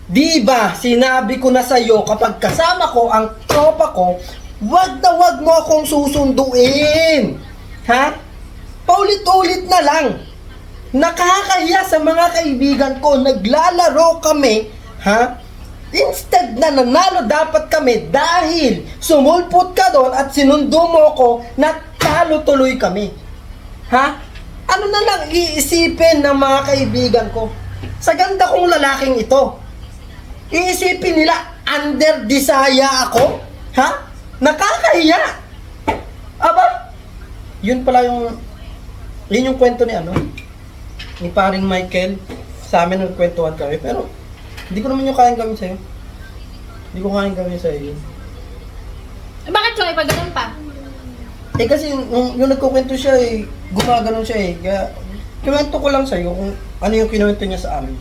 Di ba, sinabi ko na sa'yo kapag kasama ko ang tropa ko, wag na wag mo akong susunduin. Ha? Paulit-ulit na lang. Nakakahiya sa mga kaibigan ko, naglalaro kami, ha? Instead na nanalo dapat kami dahil sumulpot ka doon at sinundo mo ko, natalo tuloy kami. Ha? Ano na lang iisipin ng mga kaibigan ko? Sa ganda kong lalaking ito, iisipin nila, under desire ako? Ha? Nakakahiya! Aba, yun yung kwento ni ni paring Michael. Sa amin nagkwentuhan kami, pero hindi ko naman yung kayang gawin sa'yo. Hindi ko kayang gawin sa'yo yun. Eh, bakit so pag ganun pa? Eh kasi yung nagkukwento siya gumaganon siya Kaya kinuwento ko lang sa'yo kung ano yung kinuwento niya sa amin.